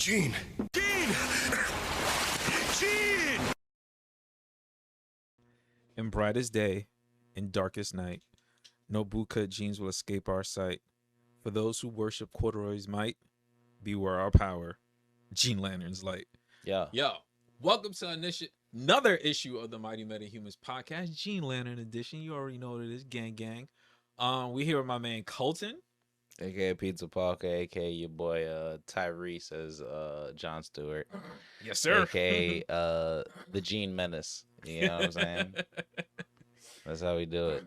Gene! Gene! Gene! In brightest day, in darkest night, no bootcut jeans will escape our sight. For those who worship corduroy's might, beware our power. Gene Lantern's light. Yeah. Yo, welcome to another issue of the Mighty Metahumans podcast, Gene Lantern edition. You already know what it is, gang gang. We here with my man Colton, AKA Pizza Parker, AKA your boy Tyrese as John Stewart. Yes, sir. AKA the Gene Menace. You know what I'm saying? That's how we do it.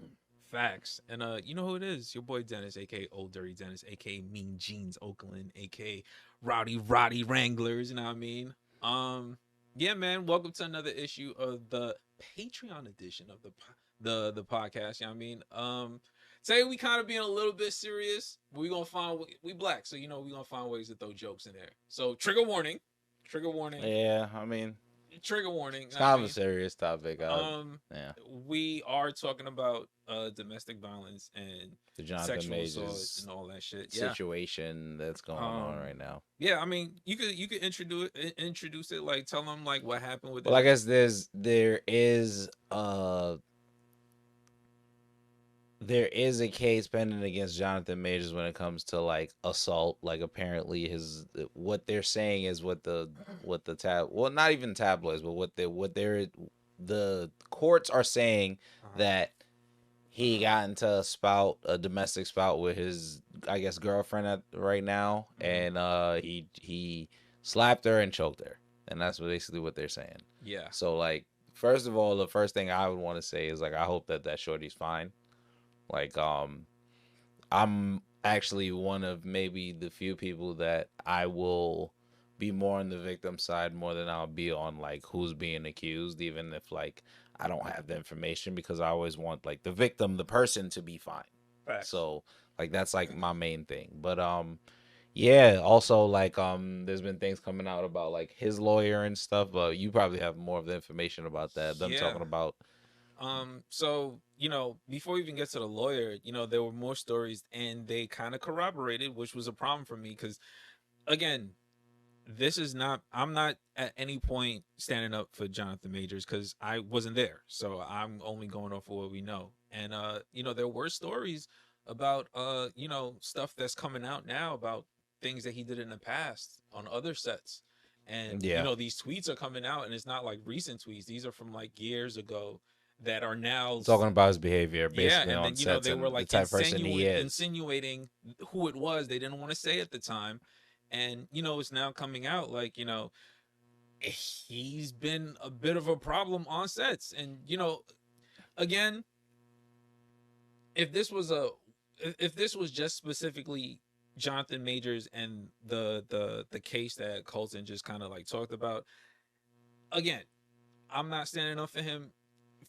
Facts. And you know who it is? Your boy Dennis, aka Old Dirty Dennis, aka Mean Jeans Oakland, aka Rowdy Wranglers, you know what I mean? Yeah, man, welcome to another issue of the Patreon edition of the podcast, you know what I mean? Today we kind of being a little bit serious. We black, so you know we gonna find ways to throw jokes in there. So trigger warning. Yeah, I mean, Trigger warning. it's kind of a serious topic. Yeah. We are talking about domestic violence and The Jonathan sexual assault Majors and all that shit. situation that's going on right now. Yeah, I mean, you could introduce it, like tell them like what happened with Well, it. I guess there is a case pending against Jonathan Majors when it comes to like assault. Like apparently what they're saying is what the not even tabloids, but the courts are saying that he got into a domestic spout with his, I guess, girlfriend right now, and he slapped her and choked her, and that's basically what they're saying. Yeah. So like, first of all, the first thing I would want to say is like, I hope that shorty's fine. Like, I'm actually one of maybe the few people that I will be more on the victim side more than I'll be on like who's being accused, even if like I don't have the information, because I always want like the victim, the person, to be fine. Facts. So like that's like my main thing. But yeah, also like there's been things coming out about like his lawyer and stuff, but you probably have more of the information about that. Them talking about so, you know, before we even get to the lawyer, you know, there were more stories and they kind of corroborated, which was a problem for me because, again, I'm not at any point standing up for Jonathan Majors because I wasn't there. So I'm only going off of what we know. And, you know, there were stories about, you know, stuff that's coming out now about things that he did in the past on other sets. And, you know, these tweets are coming out and it's not like recent tweets. These are from like years ago that are now talking about his behavior, basically, and on then, you know, sets they were and like the type of person he is. insinuating who it was. They didn't want to say at the time. And, you know, it's now coming out like, you know, he's been a bit of a problem on sets. And, you know, again, if this was just specifically Jonathan Majors and the case that Colton just kind of like talked about, again, I'm not standing up for him.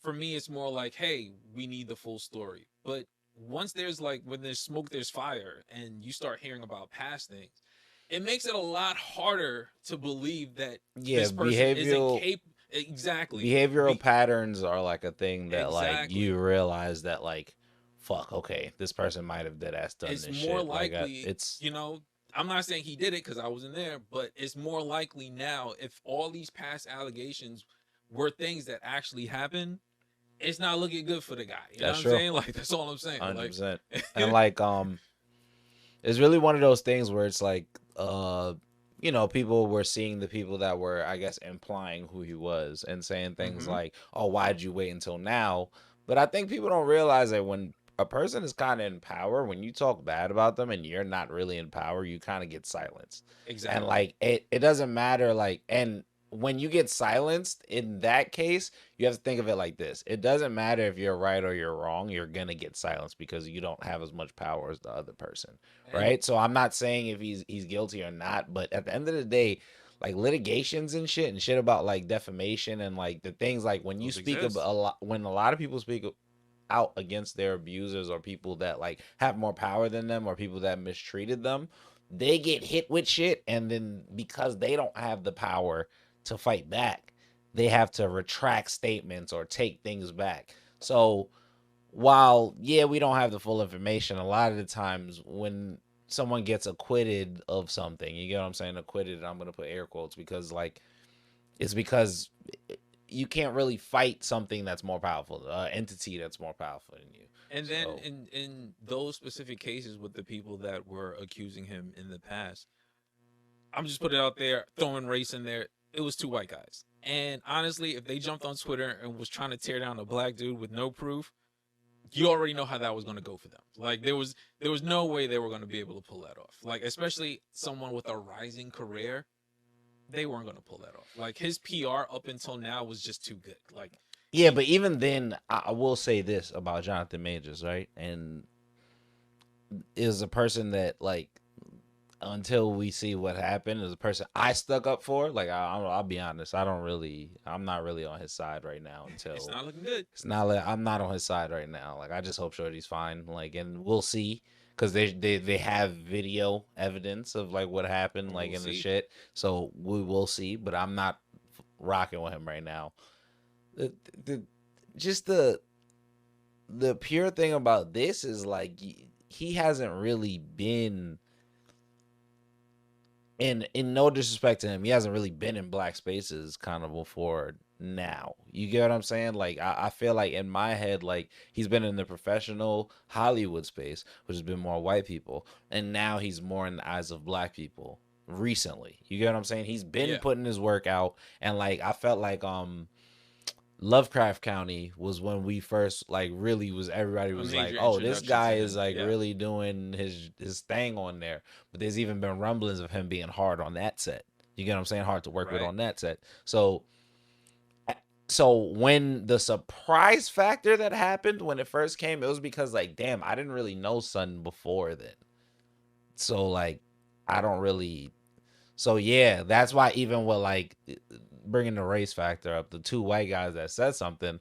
For me, it's more like, hey, we need the full story. But once when there's smoke, there's fire, and you start hearing about past things, it makes it a lot harder to believe that this person isn't capable. Exactly. Behavioral patterns are like a thing that like you realize that like, fuck, okay, this person might have dead ass done this shit. It's more likely, you know, I'm not saying he did it because I wasn't there, but it's more likely now if all these past allegations were things that actually happened, it's not looking good for the guy. You know what I'm saying? Like, that's all I'm saying. 100%. And like, it's really one of those things where it's like, you know, people were seeing the people that were, I guess, implying who he was and saying things like, oh, why'd you wait until now? But I think people don't realize that when a person is kind of in power, when you talk bad about them and you're not really in power, you kind of get silenced. Exactly. And like, it doesn't matter, like, and when you get silenced in that case, you have to think of it like this. It doesn't matter if you're right or you're wrong. You're going to get silenced because you don't have as much power as the other person. Right. So I'm not saying if he's guilty or not, but at the end of the day, like litigations and shit about like defamation and like the things like when you speak about when a lot of people speak out against their abusers or people that like have more power than them or people that mistreated them, they get hit with shit. And then because they don't have the power to fight back, they have to retract statements or take things back. So while we don't have the full information, a lot of the times when someone gets acquitted of something. You get what I'm saying? Acquitted, I'm gonna put air quotes because like it's because you can't really fight something that's more powerful, entity that's more powerful than you. And then So in those specific cases with the people that were accusing him in the past, I'm just putting it out there, throwing race in there. It was two white guys. And honestly, if they jumped on Twitter and was trying to tear down a black dude with no proof, you already know how that was going to go for them. Like there was no way they were going to be able to pull that off. Like especially someone with a rising career, they weren't going to pull that off. Like his PR up until now was just too good. Like yeah, but even then, I will say this about Jonathan Majors, right? And is a person that like until we see what happened is a person I stuck up for. Like I'll be honest, I'm not really on his side right now. Until it's not looking good. it's not like I'm not on his side right now. Like I just hope Shorty's fine. Like and we'll see because they have video evidence of like what happened like We'll in the see. shit. So we will see. But I'm not rocking with him right now. The, the just the pure thing about this is like he hasn't really been in no disrespect to him, he hasn't really been in black spaces kind of before now. You get what I'm saying? Like I feel like in my head, like he's been in the professional Hollywood space, which has been more white people, and now he's more in the eyes of black people recently. You get what I'm saying? He's been Yeah. putting his work out, and like I felt like Lovecraft County was when we first like really was everybody A was like, major oh, this introduction to guy is him. like Yeah. really doing his thing on there. But there's even been rumblings of him being hard on that set. You get what I'm saying? Hard to work with Right. on that set. So when the surprise factor that happened when it first came, it was because like, damn, I didn't really know Sun before then. So like, I don't really. So yeah, that's why even with like bringing the race factor up, the two white guys that said something,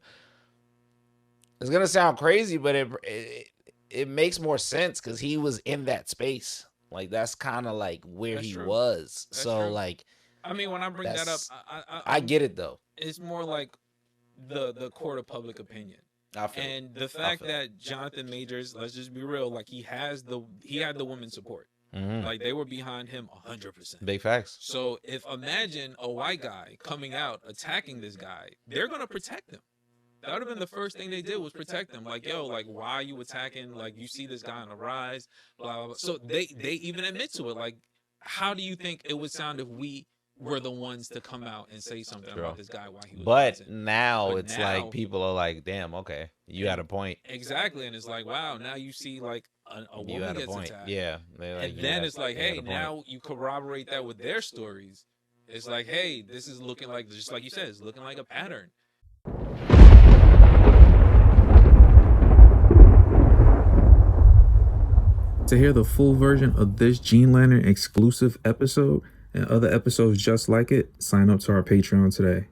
it's gonna sound crazy, but it makes more sense because he was in that space. Like that's kind of like where That's he true. was. That's So true. like I mean, when I bring that up, that's I I'm get it though. it's more like the court of public opinion. I feel it. And the I fact feel it. that Jonathan Majors, let's just be real, like he had the women's support. Mm-hmm. Like they were behind him 100%. Big facts. So if imagine a white guy coming out attacking this guy, they're gonna protect him. That would have been the first thing they did was protect him. Like, yo, like why are you attacking? Like you see this guy on the rise, blah blah blah. So they even admit to it. Like, how do you think it would sound if we were the ones to come out and say something True. about this guy while he was But dancing? now But it's like now, people are like, damn, okay, you had a point. exactly, and it's like, wow, now you see like a You woman had a gets point. attacked, Yeah. Like, and then it's like, you had hey, a point. now you corroborate that with their stories. It's like, hey, this is looking like, just like you said, it's looking like a pattern. To hear the full version of this Gene Lantern exclusive episode and other episodes just like it, sign up to our Patreon today.